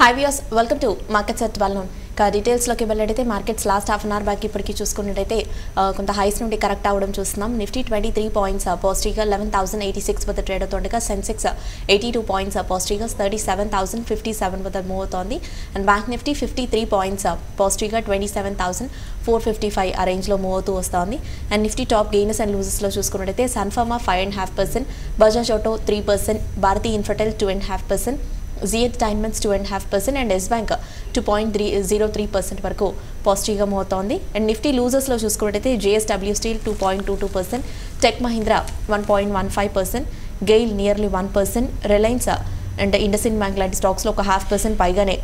Hi viewers, welcome to Markets at 12 noon. Details లోకి వెళ్ళితే markets last half an hour back ఇప్పటికి చూసుకున్నట్టయితే కొంత హైస్ నుండి కరెక్ట్ అవ్వడం చూస్తున్నాం. నిఫ్టీ 23 పాయింట్స్ పాజిటివ్గా 11,086 వద్ద ట్రేడ్ అవుతుండగా సెన్సెక్స్ 82 పాయింట్స్ పాజిటివ్గా 37,057 వద్ద మూవ్ అవుతోంది. అండ్ బ్యాంక్ నిఫ్టీ 53 పాయింట్స్ పాజిటివ్గా 27,455 ఆ రేంజ్లో మూవ్ అవుతూ వస్తోంది. And Nifty top gainers and లూజర్స్లో చూసుకున్నట్టయితే Sun Pharma 5.5%, Bajaj Auto 3%, Bharti Infratel 2.5%, Ziyad Diamonds 2.5% and S Bank 2.03% వరకు పాజిటివ్గా మూవ్ అవుతోంది. అండ్ నిఫ్టీ లూజర్స్లో చూసుకున్నట్టయితే JSW Steel 2.22%, tech Mahindra 1.15%, GAIL nearly 1%, Reliance and IndusInd bank లాంటి స్టాక్స్లో ఒక 0.5% పైగానే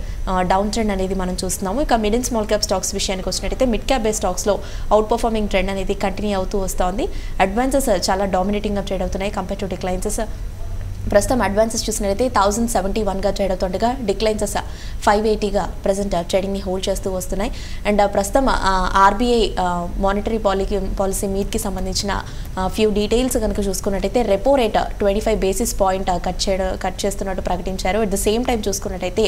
డౌన్ ట్రెండ్ అనేది మనం చూస్తున్నాము. ఇక mid and small cap stocks విషయానికి వచ్చినట్టయితే మిడ్ క్యాప్ బేస్ స్టాక్స్లో అవుట్ పర్ఫార్మింగ్ ట్రెండ్ అనేది కంటిన్యూ అవుతూ వస్తోంది. అడ్వాన్సెస్ చాలా డామినేటింగ్గా ట్రేడ్ అవుతున్నాయి కంపేర్ టు డిక్లైన్సెస్. ప్రస్తుతం అడ్వాన్సెస్ చూసినట్లయితే 1071గా ట్రేడ్ అవుతుండగా డిక్లైన్సెస్ 580గా ప్రజెంట్ ట్రేడింగ్ని హోల్డ్ చేస్తూ వస్తున్నాయి. అండ్ ప్రస్తుతం ఆర్బీఐ మానిటరీ పాలసీ మీట్కి సంబంధించిన ఫ్యూ డీటెయిల్స్ కనుక చూసుకున్నట్టయితే repo rate 25 basis point cut చేస్తున్నట్టు ప్రకటించారు. అట్ ద సేమ్ టైం చూసుకున్నట్టయితే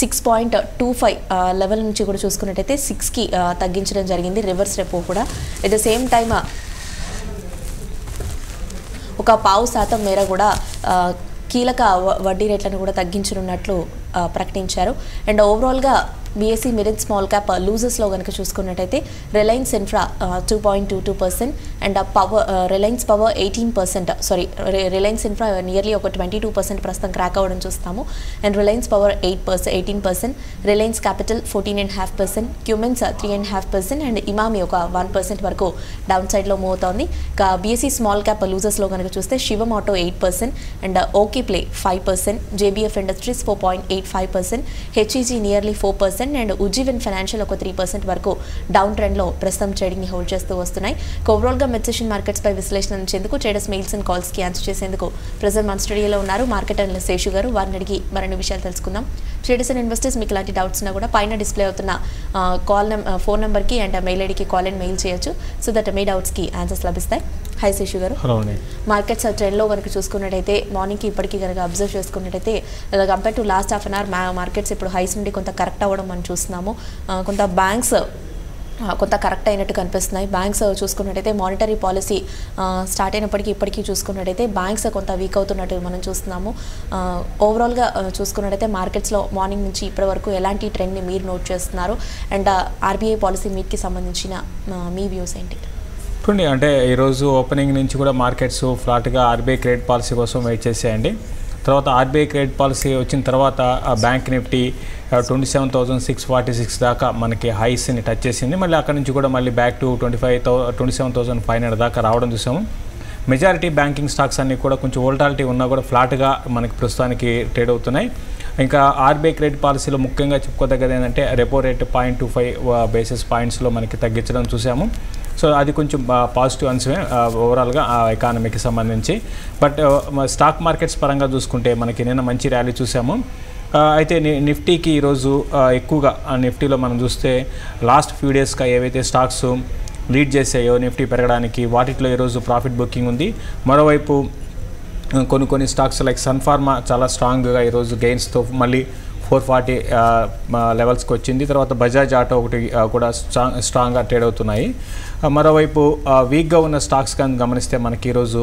6.25 లెవెల్ నుంచి కూడా చూసుకున్నట్టయితే 6కి తగ్గించడం జరిగింది రివర్స్ రెపో కూడా. అట్ ద సేమ్ టైం ఒక 0.5% మేర కూడా కీలక వడ్డీ రేట్లను కూడా తగ్గించనున్నట్లు ప్రకటించారు. అండ్ ఓవరాల్గా BSE mid and small cap లూజర్స్లో కనుక చూసుకున్నట్టయితే Reliance Infra 2.22% and Reliance Power 18%, Reliance Infra nearly ఒక 22% ప్రస్తుతం క్రాక్ అవ్వడం చూస్తాము. And Reliance Power 18%, Reliance Capital 14.5%, Cummins 3.5% and Emami ఒక 1% వరకు డౌన్ సైడ్లో మూవ్ అవుతోంది. ఇక బీఎస్సీ స్మాల్ క్యాప్ లూజర్స్లో కనుక చూస్తే Shivam Auto 8% and OK Play 5%, JBF Industries 4.85%, HEG nearly 4% and Ujjivan Financial ఒక 3% వరకు డౌన్ ట్రెండ్లో ప్రస్తుతం ట్రేడింగ్ని హోల్డ్ చేస్తూ వస్తున్నాయి. ఓవరాల్గా మిడ్ సెషన్ మార్కెట్స్పై విశ్లేషణ ఇచ్చేందుకు ట్రేడర్స్ మెయిల్స్ అండ్ కాల్స్కి ఆన్సర్ చేసేందుకు ప్రజెంట్ మన స్టూడియోలో ఉన్నారు మార్కెట్ అనలిస్ట్ శేషు గారు. వారిని అడిగి మరిన్ని విషయాలు తెలుసుకుందాం. ట్రేడర్స్ అండ్ ఇన్వెస్టర్స్ మీకు ఇలాంటి డౌట్స్ ఉన్నా కూడా పైన డిస్ప్లే అవుతున్న ఫోన్ నెంబర్కి అండ్ మెయిల్ ఐడికి కాల్ అండ్ మెయిల్ చేయొచ్చు. సో దట్ మీ డౌట్స్కి ఆన్సర్స్ లభిస్తాయి. హాయ్ శేషు గారు. మార్కెట్స్ ట్రెండ్లో కనుక చూసుకున్నట్టయితే మార్నింగ్కి ఇప్పటికీ కనుక అబ్జర్వ్ చేసుకున్నట్టయితే compare to last half an hour markets ఇప్పుడు హైస్ నుండి కొంత కరెక్ట్ అవ్వడం మనం చూస్తున్నాము. కొంత బ్యాంక్స్ కొంత కరెక్ట్ అయినట్టు కనిపిస్తున్నాయి. బ్యాంక్స్ చూసుకున్నట్టయితే మానిటరీ పాలసీ స్టార్ట్ అయినప్పటికీ ఇప్పటికీ చూసుకున్నట్టయితే బ్యాంక్స్ కొంత వీక్ అవుతున్నట్టు మనం చూస్తున్నాము. ఓవరాల్గా చూసుకున్నట్టయితే మార్కెట్స్లో మార్నింగ్ నుంచి ఇప్పటి వరకు ఎలాంటి ట్రెండ్ని మీరు నోట్ చేస్తున్నారు అండ్ ఆర్బీఐ పాలసీ మీట్కి సంబంధించిన మీ వ్యూస్ ఏంటి? చూడండి, అంటే ఈరోజు ఓపెనింగ్ నుంచి కూడా మార్కెట్స్ ఫ్లాట్గా ఆర్బీఐ క్రెడిట్ పాలసీ కోసం వెయిట్ చేసేయండి. తర్వాత ఆర్బీఐ క్రెడిట్ పాలసీ వచ్చిన తర్వాత బ్యాంక్ నిఫ్టీ 27,646 దాకా మనకి హైస్ని టచ్ చేసింది. మళ్ళీ అక్కడ నుంచి కూడా మళ్ళీ బ్యాక్ టు 27,500 దాకా రావడం చూసాము. మెజారిటీ బ్యాంకింగ్ స్టాక్స్ అన్నీ కూడా కొంచెం వోల్టాలిటీ ఉన్నా కూడా ఫ్లాట్గా మనకి ప్రస్తుతానికి ట్రేడ్ అవుతున్నాయి. ఇంకా ఆర్బీఐ క్రెడిట్ పాలసీలో ముఖ్యంగా చెప్పుకోదగ్గది ఏంటంటే రెపో రేట్ 0.25 బేసిస్ పాయింట్స్లో మనకి తగ్గించడం చూసాము. సో అది కొంచెం పాజిటివ్ అంశమే ఓవరాల్గా ఆ ఎకానమీకి సంబంధించి. బట్ స్టాక్ మార్కెట్స్ పరంగా చూసుకుంటే మనకి నిన్న మంచి ర్యాలీ చూసాము. అయితే నిఫ్టీకి ఈరోజు ఎక్కువగా నిఫ్టీలో మనం చూస్తే లాస్ట్ ఫ్యూ డేస్గా ఏవైతే స్టాక్స్ లీడ్ చేసాయో నిఫ్టీ పెరగడానికి వాటిలో ఈరోజు ప్రాఫిట్ బుకింగ్ ఉంది. మరోవైపు కొన్ని స్టాక్స్ లైక్ సన్ఫార్మా చాలా స్ట్రాంగ్గా ఈరోజు గెయిన్స్తో మళ్ళీ 440 లెవెల్స్కి వచ్చింది. తర్వాత బజాజ్ ఆటో ఒకటి కూడా స్ట్రాంగ్గా ట్రేడ్ అవుతున్నాయి. మరోవైపు వీక్గా ఉన్న స్టాక్స్ కానీ గమనిస్తే మనకి ఈరోజు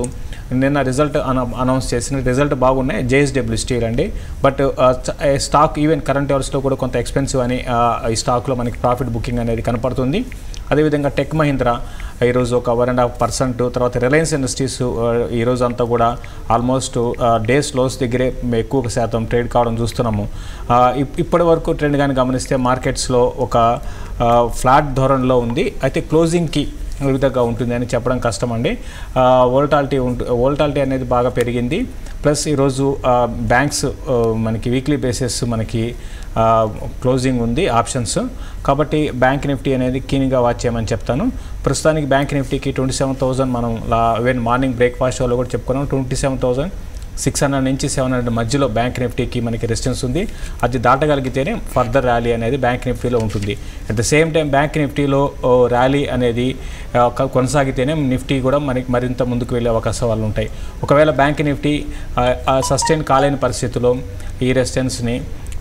నిన్న రిజల్ట్ అనౌన్స్ చేసిన రిజల్ట్ బాగున్నాయి. JSW స్టీల్ అండి. బట్ స్టాక్ ఈవెన్ కరెంట్ అవర్స్లో కూడా కొంత ఎక్స్పెన్సివ్ అని ఈ స్టాక్లో మనకి ప్రాఫిట్ బుకింగ్ అనేది కనపడుతుంది. అదేవిధంగా టెక్ మహీంద్రా ఈరోజు ఒక 1.5%, తర్వాత రిలయన్స్ ఇండస్ట్రీస్ ఈరోజు అంతా కూడా ఆల్మోస్ట్ డేస్ లోస్ దగ్గరే ఎక్కువ శాతం ట్రేడ్ కావడం చూస్తున్నాము. ఇప్పటి వరకు ట్రెండ్ కానీ గమనిస్తే మార్కెట్స్లో ఒక ఫ్లాట్ ధోరణిలో ఉంది. అయితే క్లోజింగ్కి ఏ విధంగా ఉంటుంది అని చెప్పడం కష్టం అండి. వోల్టాలిటీ అనేది బాగా పెరిగింది. ప్లస్ ఈరోజు బ్యాంక్స్ మనకి వీక్లీ బేసిస్ మనకి క్లోజింగ్ ఉంది ఆప్షన్స్. కాబట్టి బ్యాంక్ నిఫ్టీ అనేది కీన్గా వాచ్ చేయమని చెప్తాను. ప్రస్తుతానికి బ్యాంక్ నిఫ్టీకి 27,000 మనం ఈవెన్ మార్నింగ్ బ్రేక్ఫాస్ట్ షోలో కూడా చెప్పుకున్నాం. 600 నుంచి 700 మధ్యలో బ్యాంక్ నిఫ్టీకి మనకి రెసిస్టెన్స్ ఉంది. అది దాటగలిగితేనే ఫర్దర్ ర్యాలీ అనేది బ్యాంక్ నిఫ్టీలో ఉంటుంది. At the same time bank నిఫ్టీలో ర్యాలీ అనేది కొనసాగితేనే నిఫ్టీ కూడా మనకి మరింత ముందుకు వెళ్ళే అవకాశాలు ఉంటాయి. ఒకవేళ బ్యాంక్ నిఫ్టీ సస్టైన్ కాలేని పరిస్థితుల్లో ఈ రెసిస్టెన్స్ని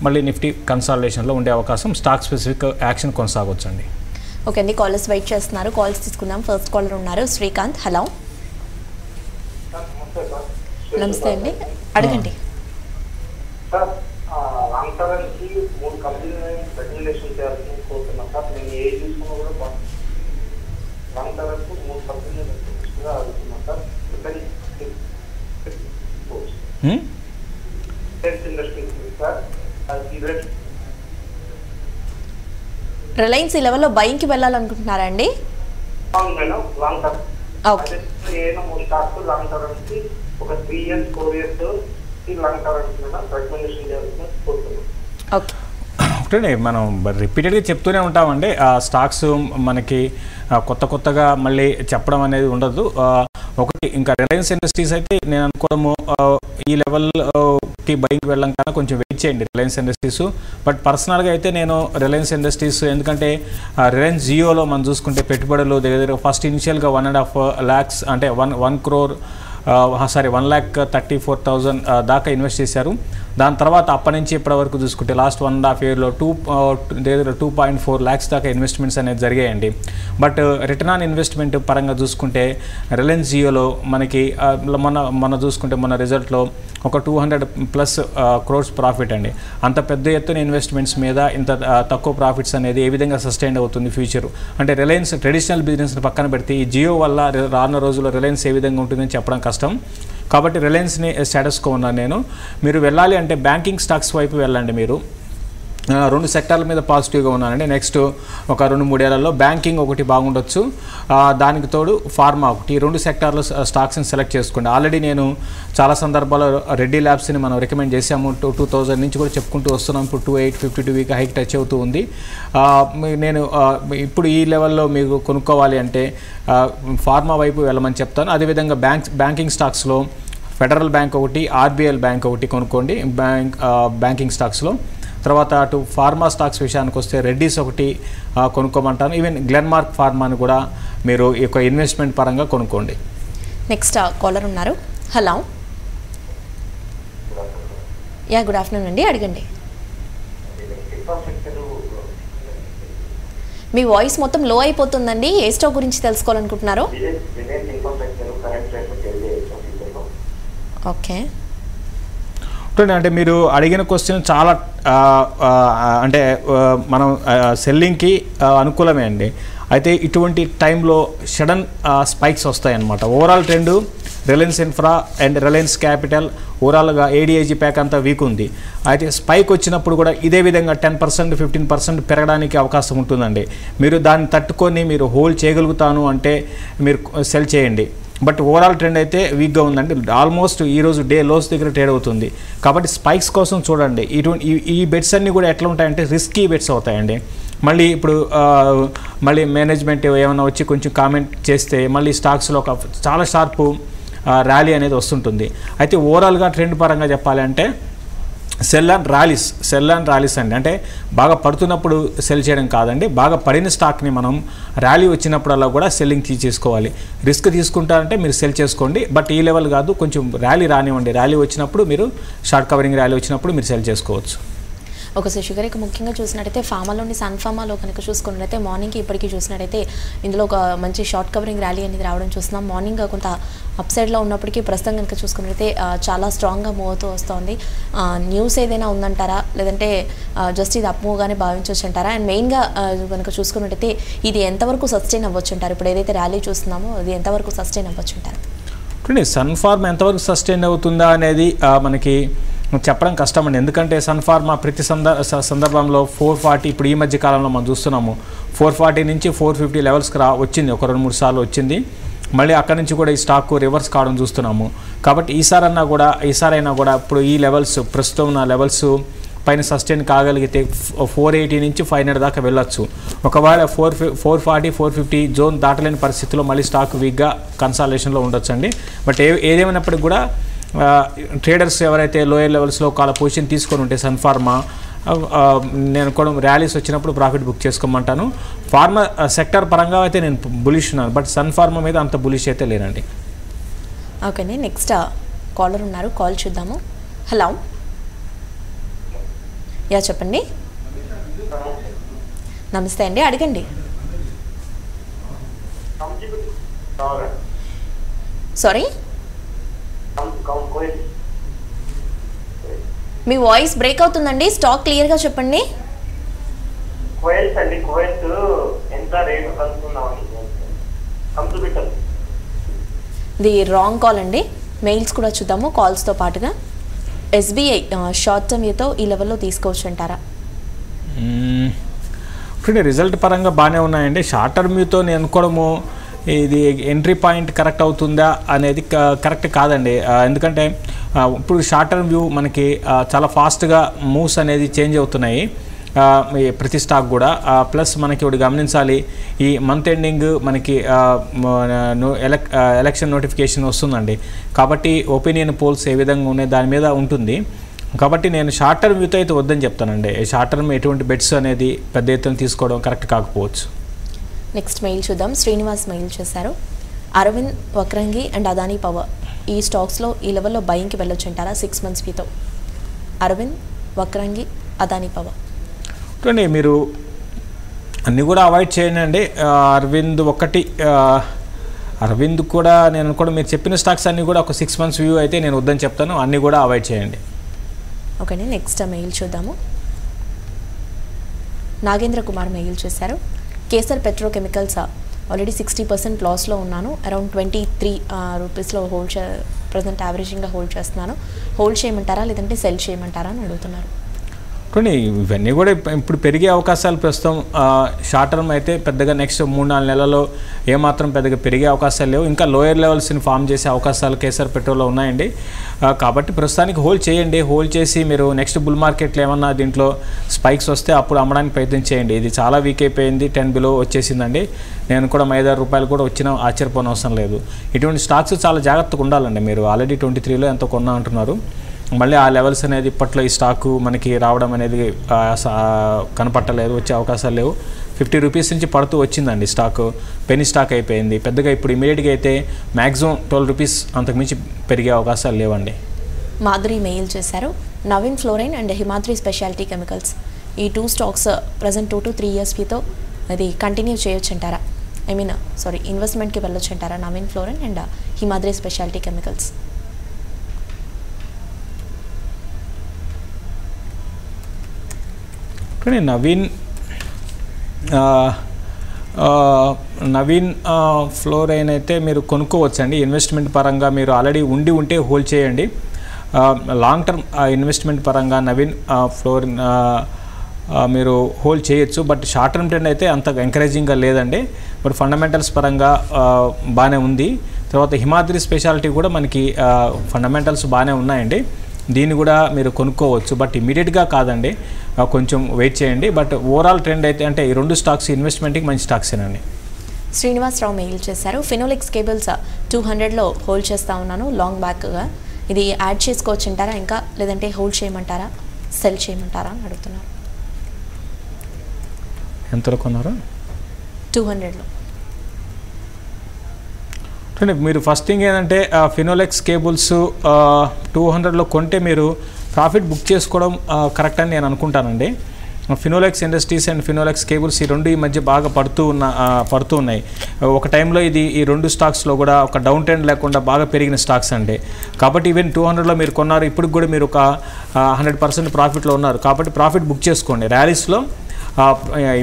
మళ్ళీ నిఫ్టీ కన్సాలిడేషన్లో ఉండే అవకాశం, స్టాక్ స్పెసిఫిక్ యాక్షన్ కొనసాగొచ్చండి. ఓకే అండి, కాలర్స్ వెయిట్ చేస్తున్నారు. కాల్స్ తీసుకుందాం. ఫస్ట్ కాలర్ ఉన్నారు శ్రీకాంత్. హలో, నమస్తే అండి, అడగండి. సార్ లాంగ్ టర్మ్కి 3 కంపెనీలు రికమెండేషన్ చేయాలని కోరుతున్నాను సార్. నేను ఏ తీసుకున్నా కూడా లాంగ్ టర్మ్కి 3 కంపెనీలు రికమెండేషన్గా అడుగుతున్నాను సార్. ఇండస్ట్రీస్ సార్, రిలయన్స్ ఈ లెవెల్లో బయింగ్కి వెళ్ళాలనుకుంటున్నారా అండి? మేడం లాంగ్ టర్మ్ ఓకే, ఏదైనా 3 స్టాక్స్ లాంగ్ టర్మ్కి ఒక 3 years 4 years లాంగ్ టర్మ్కి మేడం రికమెండేషన్ చేయాలని కోరుతున్నాను. ఓకే, ఒకటే మనం రిపీటెడ్గా చెప్తూనే ఉంటామండి. ఆ స్టాక్స్ మనకి కొత్తగా మళ్ళీ చెప్పడం అనేది ఉండదు. ఒకటి ఇంకా రిలయన్స్ ఇండస్ట్రీస్ అయితే నేను అనుకోవడము ఈ లెవెల్కి బయింగ్కి వెళ్ళడం కన్నా కొంచెం వెయిట్ చేయండి రిలయన్స్ ఇండస్ట్రీస్. బట్ పర్సనల్గా అయితే నేను రిలయన్స్ ఇండస్ట్రీస్, ఎందుకంటే రిలయన్స్ జియోలో మనం చూసుకుంటే పెట్టుబడులు దగ్గర ఫస్ట్ ఇనిషియల్గా 1.5 lakhs అంటే 1 crore 1,34,000 దాకా ఇన్వెస్ట్ చేశారు. దాని తర్వాత అప్పటి నుంచి ఇప్పటి వరకు చూసుకుంటే లాస్ట్ 1.5 yearలో 2.4 lakhs దాకా ఇన్వెస్ట్మెంట్స్ అనేది జరిగాయండి. బట్ రిటర్న్ ఆన్ ఇన్వెస్ట్మెంట్ పరంగా చూసుకుంటే రిలయన్స్ జియోలో మనకి మొన్న చూసుకుంటే మన రిజల్ట్లో ఒక 200+ crores ప్రాఫిట్ అండి. అంత పెద్ద ఎత్తున ఇన్వెస్ట్మెంట్స్ మీద ఇంత తక్కువ ప్రాఫిట్స్ అనేది ఏ విధంగా సస్టైన్ అవుతుంది ఫ్యూచర్? అంటే రిలయన్స్ ట్రెడిషనల్ బిజినెస్ని పక్కన పెడితే ఈ జియో వల్ల రానున్న రోజుల్లో రిలయన్స్ ఏ విధంగా ఉంటుందని చెప్పడం కష్టం. కాబట్టి రిలయన్స్ని స్టేటస్కో ఉన్నాను నేను. మీరు వెళ్ళాలి అంటే బ్యాంకింగ్ స్టాక్స్ వైపు వెళ్ళండి. మీరు 2 సెక్టార్ల మీద పాజిటివ్గా ఉన్నానండి. నెక్స్ట్ ఒక 2-3 ఏళ్లలో బ్యాంకింగ్ ఒకటి బాగుండొచ్చు, దానికి తోడు ఫార్మా ఒకటి. ఈ 2 సెక్టార్లో స్టాక్స్ని సెలెక్ట్ చేసుకోండి. ఆల్రెడీ నేను చాలా సందర్భాల్లో రెడ్డి ల్యాబ్స్ని మనం రికమెండ్ చేసాము. 2000 నుంచి కూడా చెప్పుకుంటూ వస్తున్నాం. ఇప్పుడు 2,852 వీక్ హైక్ టచ్ అవుతూ ఉంది. నేను ఇప్పుడు ఈ లెవెల్లో మీకు కొనుక్కోవాలి అంటే ఫార్మా వైపు వెళ్ళమని చెప్తాను. అదేవిధంగా బ్యాంకింగ్ స్టాక్స్లో ఫెడరల్ బ్యాంక్ ఒకటి, ఆర్బీఎల్ బ్యాంక్ ఒకటి కొనుక్కోండి బ్యాంకింగ్ స్టాక్స్లో. తర్వాత అటు ఫార్మా స్టాక్స్ విషయానికి వస్తే రెడ్డీస్ ఒకటి కొనుక్కోమంటాను. ఈవెన్ గ్లెన్మార్క్ ఫార్మాని కూడా మీరు ఈ యొక్క ఇన్వెస్ట్మెంట్ పరంగా కొనుక్కోండి. నెక్స్ట్ కాలర్ ఉన్నారు. హలో, యా గుడ్ ఆఫ్టర్నూన్ అండి, అడగండి. మీ వాయిస్ మొత్తం లో అయిపోతుందండి. ఏ స్టాక్ గురించి తెలుసుకోవాలనుకుంటున్నారు? ఓకే, అంటే మీరు అడిగిన క్వశ్చన్ చాలా అంటే మనం సెల్లింగ్కి అనుకూలమే అండి. అయితే ఇటువంటి టైంలో సడన్ స్పైక్స్ వస్తాయన్నమాట. Overall trend Reliance infra and Reliance capital ఓవరాల్గా ఏడీఐజీ ప్యాక్ అంతా వీక్ ఉంది. అయితే స్పైక్ వచ్చినప్పుడు కూడా ఇదే విధంగా 10% 15% పెరగడానికి అవకాశం ఉంటుందండి. మీరు దాన్ని తట్టుకొని మీరు హోల్డ్ చేయగలుగుతాను అంటే మీరు సెల్ చేయండి. బట్ ఓవరాల్ ట్రెండ్ అయితే వీక్గా ఉందండి. ఆల్మోస్ట్ ఈరోజు డే లోస్ దగ్గర ట్రేడ్ అవుతుంది. కాబట్టి స్పైక్స్ కోసం చూడండి. ఈ బెట్స్ అన్నీ కూడా ఎట్లా ఉంటాయంటే రిస్కీ బెట్స్ అవుతాయండి. మళ్ళీ ఇప్పుడు మళ్ళీ మేనేజ్మెంట్ ఏమైనా వచ్చి కొంచెం కామెంట్ చేస్తే మళ్ళీ స్టాక్స్లో ఒక చాలా షార్పు ర్యాలీ అనేది వస్తుంటుంది. అయితే ఓవరాల్గా ట్రెండ్ పరంగా చెప్పాలి అంటే సెల్ అండ్ ర్యాలీస్ అండి. అంటే బాగా పడుతున్నప్పుడు సెల్ చేయడం కాదండి, బాగా పడిన స్టాక్ని మనం ర్యాలీ వచ్చినప్పుడల్లా కూడా సెల్లింగ్ తీసుకోవాలి. రిస్క్ తీసుకుంటారంటే మీరు సెల్ చేసుకోండి, బట్ ఈ లెవెల్ కాదు, కొంచెం ర్యాలీ రానివ్వండి. ర్యాలీ వచ్చినప్పుడు మీరు షార్ట్ కవరింగ్ ర్యాలీ వచ్చినప్పుడు మీరు సెల్ చేసుకోవచ్చు. ఒక శశిగారు ఇక ముఖ్యంగా చూసినట్టయితే ఫార్మాలోని సన్ ఫార్మాలో కనుక చూసుకున్నట్టయితే మార్నింగ్కి ఇప్పటికీ చూసినట్టయితే ఇందులో ఒక మంచి షార్ట్ కవరింగ్ ర్యాలీ అనేది రావడం చూస్తున్నాం. మార్నింగ్ కొంత అప్ సైడ్లో ఉన్నప్పటికీ ప్రస్తుతం కనుక చూసుకున్నట్టయితే చాలా స్ట్రాంగ్గా మూవ్ అవుతూ వస్తుంది. న్యూస్ ఏదైనా ఉందంటారా, లేదంటే జస్ట్ ఇది అప్ మూవ్గానే భావించవచ్చు అంటారా? అండ్ మెయిన్గా కనుక చూసుకున్నట్టయితే ఇది ఎంతవరకు సస్టైన్ అవ్వచ్చు అంటారు? ఇప్పుడు ఏదైతే ర్యాలీ చూస్తున్నామో అది ఎంతవరకు సస్టైన్ అవ్వచ్చు అంటారు? సన్ ఫార్మా ఎంతవరకు సస్టైన్ అవుతుందా అనేది మనకి చెప్పడం కష్టం అండి. ఎందుకంటే సన్ ఫార్మా ప్రతి సందర్భంలో 440 ఇప్పుడు ఈ మధ్య కాలంలో మనం చూస్తున్నాము 440 నుంచి 450 లెవెల్స్కి వచ్చింది, ఒక 2-3 సార్లు వచ్చింది. మళ్ళీ అక్కడి నుంచి కూడా ఈ స్టాక్ రివర్స్ కావడం చూస్తున్నాము. కాబట్టి ఈసారైనా కూడా ఇప్పుడు ఈ లెవెల్స్ ప్రస్తుతం ఉన్న లెవెల్స్ పైన సస్టైన్ కాగలిగితే 480 నుంచి 500 దాకా వెళ్ళొచ్చు. ఒకవేళ 440 450 జోన్ దాటలేని పరిస్థితుల్లో మళ్ళీ స్టాక్ వీక్గా కన్సాలిడేషన్లో ఉండొచ్చు అండి. బట్ ఏదేమైనప్పటికీ కూడా ట్రేడర్స్ ఎవరైతే లోయర్ లెవెల్స్లో ఒక పొజిషన్ తీసుకొని ఉంటే సన్ ఫార్మా నేను కూడా ర్యాలీస్ వచ్చినప్పుడు ప్రాఫిట్ బుక్ చేసుకోమంటాను. ఫార్మా సెక్టర్ పరంగా అయితే నేను బులిష్ ఉన్నాను, బట్ సన్ ఫార్మా మీద అంత బులిష్ అయితే లేనండి. ఓకేనే, నెక్స్ట్ కాలర్ ఉన్నారు, కాల్ చూద్దాము. హలో, యా చెప్పండి. నమస్తే అండి, అడగండి. సారీ, మీ వాయిస్ బ్రేక్ అవుతుందండి, స్టాక్ క్లియర్గా చెప్పండి. ఇది రాంగ్ కాల్ అండి. మెయిల్స్ కూడా చూద్దాము కాల్స్తో పాటుగా. ఎస్బీఐ షార్ట్ టర్మ్ తో ఈ లెవెల్లో తీసుకోవచ్చు అంటారా? ఇప్పుడు రిజల్ట్ పరంగా బాగానే ఉన్నాయండి. షార్ట్ టర్మ్ వ్యూతో నేను అనుకోవడము ఇది ఎంట్రీ పాయింట్ కరెక్ట్ అవుతుందా అనేది కరెక్ట్ కాదండి. ఎందుకంటే ఇప్పుడు షార్ట్ టర్మ్ వ్యూ మనకి చాలా ఫాస్ట్గా మూవ్స్ అనేది చేంజ్ అవుతున్నాయి ప్రతి స్టాక్ కూడా. ప్లస్ మనకి ఒకటి గమనించాలి, ఈ మంత్ ఎండింగ్ మనకి ఎలక్షన్ నోటిఫికేషన్ వస్తుందండి. కాబట్టి ఒపీనియన్ పోల్స్ ఏ విధంగా ఉన్నాయి దాని మీద ఉంటుంది. కాబట్టి నేను షార్ట్ టర్మ్ వ్యూతో అయితే వద్దని చెప్తానండి. షార్ట్ టర్మ్ ఎటువంటి బెట్స్ అనేది పెద్ద ఎత్తున తీసుకోవడం కరెక్ట్ కాకపోవచ్చు. నెక్స్ట్ మెయిల్ చూద్దాం. శ్రీనివాస్ మెయిల్ చేశారు. అరవింద్, వక్రంగి అండ్ అదానీ పవర్ ఈ స్టాక్స్లో ఈ లెవెల్లో బయింగ్కి వెళ్ళొచ్చు అంటారా 6 months వ్యూతో? అరవింద్, వక్రంగి, అదానీ పవర్ చూడండి, మీరు అన్నీ కూడా అవాయిడ్ చేయండి. అరవింద్ ఒకటి, అరవింద్ కూడా నేను కూడా మీరు చెప్పిన స్టాక్స్ అన్నీ కూడా ఒక 6 months వ్యూ అయితే నేను వద్దని చెప్తాను. అన్నీ కూడా అవాయిడ్ చేయండి. ఓకేనే, నెక్స్ట్ మెయిల్ చూద్దాము. నాగేంద్ర కుమార్ మెయిల్ చేశారు. కేసర్ పెట్రోకెమికల్స్ ఆల్రెడీ 60% లాస్లో ఉన్నాను. అరౌండ్ 23 రూపీస్లో ప్రజెంట్ యావరేజింగ్గా హోల్డ్ చేస్తున్నాను. హోల్డ్ చేయమంటారా లేదంటే సెల్ చేయమంటారా అని అడుగుతున్నారు. కొన్ని ఇవన్నీ కూడా ఇప్పుడు పెరిగే అవకాశాలు ప్రస్తుతం షార్ట్ టర్మ్ అయితే పెద్దగా నెక్స్ట్ 3-4 నెలల్లో ఏమాత్రం పెద్దగా పెరిగే అవకాశాలు లేవు. ఇంకా లోయర్ లెవెల్స్ని ఫామ్ చేసే అవకాశాలు కేసర్ పెట్రోల్లో ఉన్నాయండి. కాబట్టి ప్రస్తుతానికి హోల్డ్ చేయండి. హోల్డ్ చేసి మీరు నెక్స్ట్ బుల్ మార్కెట్లో ఏమన్నా దీంట్లో స్పైక్స్ వస్తే అప్పుడు అమ్మడానికి ప్రయత్నం చేయండి. ఇది చాలా వీక్ అయిపోయింది, 10 బిలో వచ్చేసిందండి. నేను కూడా 5-6 రూపాయలు కూడా వచ్చినా ఆశ్చర్యపోనవసరం లేదు. ఇటువంటి స్టాక్స్ చాలా జాగ్రత్తగా ఉండాలండి. మీరు ఆల్రెడీ 23లో ఎంతో కొన్నా అంటున్నారు. మళ్ళీ ఆ లెవెల్స్ అనేది ఇప్పట్లో ఈ స్టాకు మనకి రావడం అనేది కనపట్టలేదు, వచ్చే అవకాశాలు లేవు. 50 రూపీస్ నుంచి పడుతూ వచ్చిందండి స్టాకు, పెనీ స్టాక్ అయిపోయింది. పెద్దగా ఇప్పుడు ఇమీడియట్గా అయితే మ్యాక్సిమం 12 రూపీస్ అంతకుమించి పెరిగే అవకాశాలు లేవండి. మాధురి మెయిల్ చేశారు. Naveen fluorine and Himadri speciality chemicals ఈ 2 స్టాక్స్ ప్రజెంట్ 2 to 3 years వీతో అది కంటిన్యూ చేయొచ్చు అంటారా? ఇన్వెస్ట్మెంట్కి వెళ్ళొచ్చు అంటారా Naveen fluorine and Himadri speciality chemicals? కానీ నవీన్ ఫ్లోరైన్ అయితే మీరు కొనుక్కోవచ్చండి. ఇన్వెస్ట్మెంట్ పరంగా మీరు ఆల్రెడీ ఉంటే హోల్డ్ చేయండి. లాంగ్ టర్మ్ ఇన్వెస్ట్మెంట్ పరంగా నవీన్ ఫ్లోరైన్ మీరు హోల్డ్ చేయొచ్చు. బట్ షార్ట్ టర్మ్ ట్రెండ్ అయితే అంత ఎంకరేజింగ్గా లేదండి. బట్ ఫండమెంటల్స్ పరంగా బాగానే ఉంది. తర్వాత హిమాద్రి స్పెషాలిటీ కూడా మనకి ఫండమెంటల్స్ బాగానే ఉన్నాయండి. దీన్ని కూడా మీరు కొనుక్కోవచ్చు, బట్ ఇమీడియట్గా కాదండి, కొంచెం వెయిట్ చేయండి. బట్ ఓవరాల్ ట్రెండ్ అయితే అంటే ఈ 2 స్టాక్స్ ఇన్వెస్ట్మెంట్కి మంచి స్టాక్సేనండి. శ్రీనివాసరావు మెయిల్ చేశారు. ఫినోలెక్స్ కేబుల్స్ 200లో హోల్డ్ చేస్తూ ఉన్నాను లాంగ్ బ్యాక్గా. ఇది యాడ్ చేసుకోవచ్చు అంటారా ఇంకా, లేదంటే హోల్డ్ చేయమంటారా, సెల్ చేయమంటారా అని అడుగుతున్నారు. ఎంతలో కొన్నారు? 200లో. మీరు ఫస్ట్ థింగ్ ఏంటంటే ఫినోలెక్స్ కేబుల్స్ 200లో కొంటే మీరు ప్రాఫిట్ బుక్ చేసుకోవడం కరెక్ట్ అని నేను అనుకుంటానండి. Finolex industries and Finolex cables ఈ 2 ఈ మధ్య బాగా పడుతూ ఉన్నాయి. ఒక టైంలో ఇది ఈ 2 స్టాక్స్లో కూడా ఒక డౌన్ ట్రెండ్ లేకుండా బాగా పెరిగిన స్టాక్స్ అండి. కాబట్టి ఈవెన్ 200లో మీరు కొన్నారు, ఇప్పుడు కూడా మీరు ఒక 100% ప్రాఫిట్లో ఉన్నారు. కాబట్టి ప్రాఫిట్ బుక్ చేసుకోండి. ర్యాలీస్లో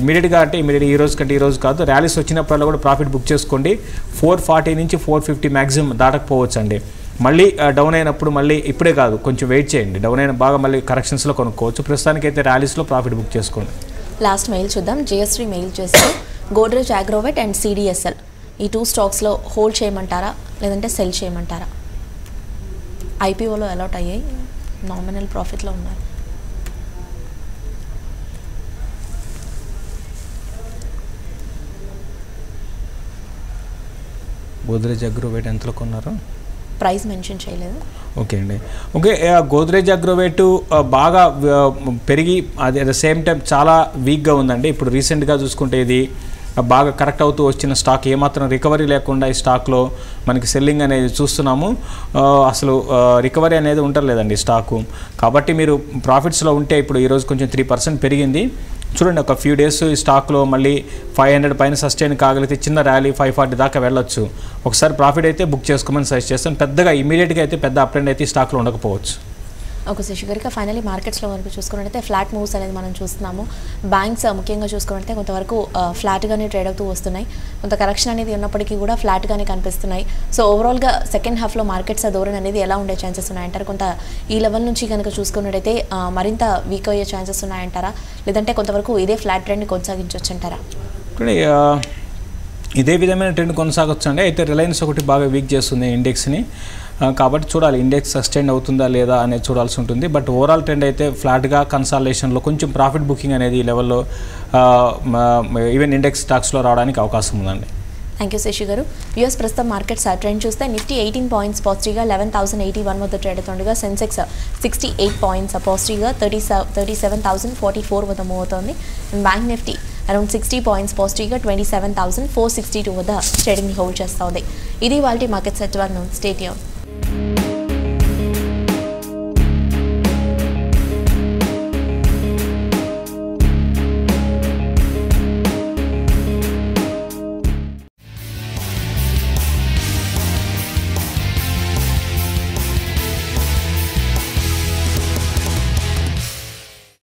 ఇమీడియట్గా అంటే ఈ రోజు కంటే ఈ రోజు కాదు, ర్యాలీస్ వచ్చినప్పుడల్లా కూడా ప్రాఫిట్ బుక్ చేసుకోండి. 440 నుంచి 450 మ్యాక్సిమం దాటకపోవచ్చు అండి. మళ్ళీ డౌన్ అయినప్పుడు మళ్ళీ ఇప్పుడే కాదు, కొంచెం వెయిట్ చేయండి. డౌన్ అయిన బాగా మళ్ళీ కరెక్షన్స్లో కొనుక్కోవచ్చు. ప్రస్తుతానికైతే ర్యాలీస్లో ప్రాఫిట్ బుక్ చేసుకోండి. లాస్ట్ మెయిల్ చూద్దాం. జయశ్రీ మెయిల్ చేస్తారు. గోడ్రేజ్ అగ్రోవెట్ అండ్ CDSL ఈ 2 స్టాక్స్లో హోల్డ్ చేయమంటారా లేదంటే సెల్ చేయమంటారా? IPOలో అలాట్ అయ్యాయి, నామినల్ ప్రాఫిట్లో ఉన్నారు. గోద్రేజ్ అగ్రోవెట్ ఎంతలో కొన్నారు? ప్రైస్ మెన్షన్ చేయలేదు. ఓకే అండి. ఓకే, గోద్రేజ్ అగ్రోవేట్ బాగా పెరిగి అది అట్ ద సేమ్ టైం చాలా వీక్గా ఉందండి. ఇప్పుడు రీసెంట్గా చూసుకుంటే ఇది బాగా కరెక్ట్ అవుతూ వచ్చిన స్టాక్ ఏమాత్రం రికవరీ లేకుండా ఈ స్టాక్లో మనకి సెల్లింగ్ అనేది చూస్తున్నాము. అసలు రికవరీ అనేది ఉండలేదండి స్టాకు. కాబట్టి మీరు ప్రాఫిట్స్లో ఉంటే ఇప్పుడు ఈరోజు కొంచెం 3% పెరిగింది. చూడండి, ఒక ఫ్యూ డేస్ ఈ స్టాక్లో మళ్ళీ 500 పైన సస్టైన్ కాగలిగితే చిన్న ర్యాలీ 540 దాకా వెళ్ళొచ్చు. ఒకసారి ప్రాఫిట్ అయితే బుక్ చేసుకోమని సజెస్ట్ చేస్తాను. పెద్దగా ఇమీడియట్గా అయితే పెద్ద అప్ ట్రెండ్ అయితే ఈ స్టాక్లో ఉండకపోవచ్చు. ఓకే శశి గారికి, ఫైనలీ మార్కెట్స్లో వరకు చూసుకున్నట్టయితే ఫ్లాట్ మూవ్స్ అనేది మనం చూస్తున్నాము. బ్యాంక్స్ ముఖ్యంగా చూసుకున్నట్టయితే కొంతవరకు ఫ్లాట్గానే ట్రేడ్ అవుతూ వస్తున్నాయి. కొంత కరెక్షన్ అనేది ఉన్నప్పటికీ కూడా ఫ్లాట్గానే కనిపిస్తున్నాయి. సో ఓవరాల్గా సెకండ్ హాఫ్లో మార్కెట్స్ ధోరణి అనేది ఎలా ఉండే ఛాన్సెస్ ఉన్నాయంటారు? కొంత ఈ లెవెల్ నుంచి కనుక చూసుకున్నట్టయితే మరింత వీక్ అయ్యే ఛాన్సెస్ ఉన్నాయంటారా, లేదంటే కొంతవరకు ఇదే ఫ్లాట్ ట్రెండ్ని కొనసాగించవచ్చు అంటారా? ఇదే విధమైన ట్రెండ్ కొనసాగొచ్చు అండి. అయితే రిలయన్స్ ఒకటి బాగా వీక్ చేస్తుంది ఇండెక్స్ని. కాబట్టి చూడాలి ఇండెక్స్ సస్టైన్ అవుతుందా లేదా అనేది చూడాల్సి ఉంటుంది. బట్ ఓవరాల్ ట్రెండ్ అయితే ఫ్లాట్గా కన్సాలిడేషన్లో కొంచెం ప్రాఫిట్ బుకింగ్ అనేది ఈ లెవెల్లో ఈవెన్ ఇండెక్స్ స్టాక్స్లో రావడానికి అవకాశం ఉందండి. థ్యాంక్ యూ శశి గారు. యూఎస్ ప్రస్తుతం మార్కెట్స్ ట్రెండ్ చూస్తే నిఫ్టీ 18 పాయింట్స్ పాజిటివ్గా 11,081 వద్ద ట్రేడ్ అవుతుండగా సెన్సెక్స్ 68 పాయింట్స్ పాజిటివ్గా 37,044 వద్ద మూవ్ అవుతోంది. And bank Nifty around 60 points పాజిటివ్గా 27,462 వద్ద ట్రేడింగ్ని హోల్డ్ చేస్తోంది. ఇది వాళ్ళ మార్కెట్ సెట్ వన్ స్టేట్.